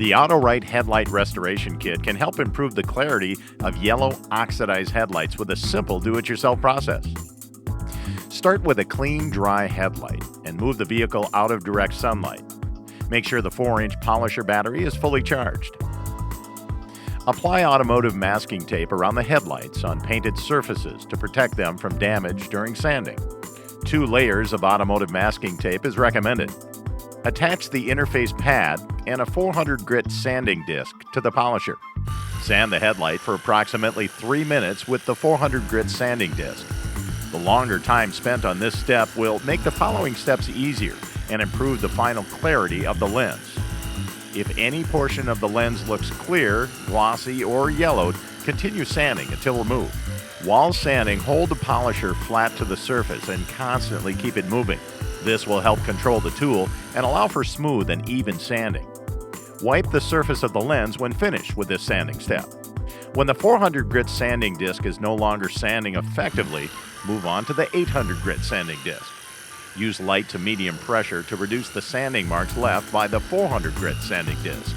The AutoRight Headlight Restoration Kit can help improve the clarity of yellow oxidized headlights with a simple do-it-yourself process. Start with a clean, dry headlight and move the vehicle out of direct sunlight. Make sure the 4-inch polisher battery is fully charged. Apply automotive masking tape around the headlights on painted surfaces to protect them from damage during sanding. 2 layers of automotive masking tape is recommended. Attach the interface pad and a 400 grit sanding disc to the polisher. Sand the headlight for approximately 3 minutes with the 400 grit sanding disc. The longer time spent on this step will make the following steps easier and improve the final clarity of the lens. If any portion of the lens looks clear, glossy, or yellowed, continue sanding until removed. While sanding, hold the polisher flat to the surface and constantly keep it moving. This will help control the tool and allow for smooth and even sanding. Wipe the surface of the lens when finished with this sanding step. When the 400 grit sanding disc is no longer sanding effectively, move on to the 800 grit sanding disc. Use light to medium pressure to reduce the sanding marks left by the 400 grit sanding disc.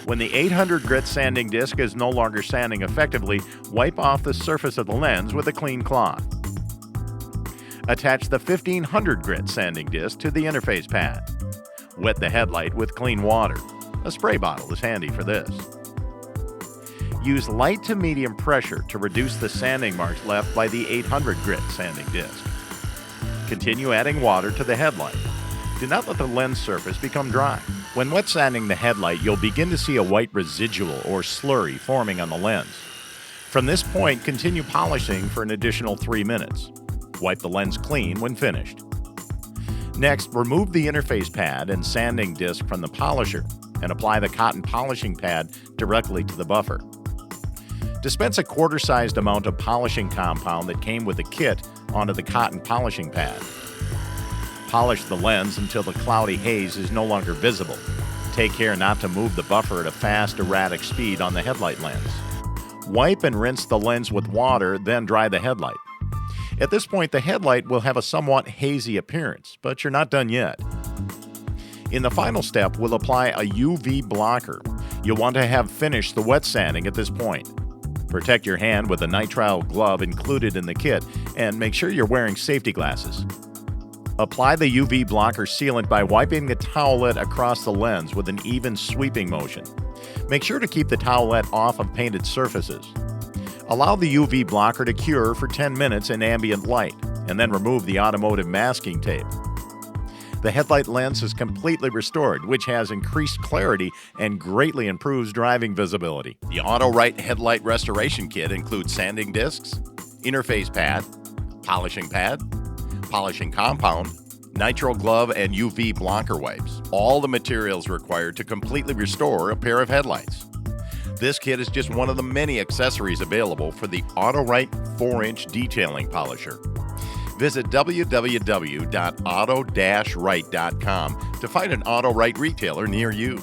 When the 800 grit sanding disc is no longer sanding effectively, wipe off the surface of the lens with a clean cloth. Attach the 1500 grit sanding disc to the interface pad. Wet the headlight with clean water. A spray bottle is handy for this. Use light to medium pressure to reduce the sanding marks left by the 800 grit sanding disc. Continue adding water to the headlight. Do not let the lens surface become dry. When wet sanding the headlight, you'll begin to see a white residual or slurry forming on the lens. From this point, continue polishing for an additional 3 minutes. Wipe the lens clean when finished. Next, remove the interface pad and sanding disc from the polisher and apply the cotton polishing pad directly to the buffer. Dispense a quarter-sized amount of polishing compound that came with the kit onto the cotton polishing pad. Polish the lens until the cloudy haze is no longer visible. Take care not to move the buffer at a fast, erratic speed on the headlight lens. Wipe and rinse the lens with water, then dry the headlight. At this point, the headlight will have a somewhat hazy appearance, but you're not done yet. In the final step, we'll apply a UV blocker. You'll want to have finished the wet sanding at this point. Protect your hand with a nitrile glove included in the kit, and make sure you're wearing safety glasses. Apply the UV blocker sealant by wiping the towelette across the lens with an even sweeping motion. Make sure to keep the towelette off of painted surfaces. Allow the UV blocker to cure for 10 minutes in ambient light, and then remove the automotive masking tape. The headlight lens is completely restored, which has increased clarity and greatly improves driving visibility. The AutoRight Headlight Restoration Kit includes sanding discs, interface pad, polishing compound, nitrile glove, and UV blocker wipes. All the materials required to completely restore a pair of headlights. This kit is just one of the many accessories available for the AutoRight 4-inch detailing polisher. Visit www.auto-right.com to find an AutoRight retailer near you.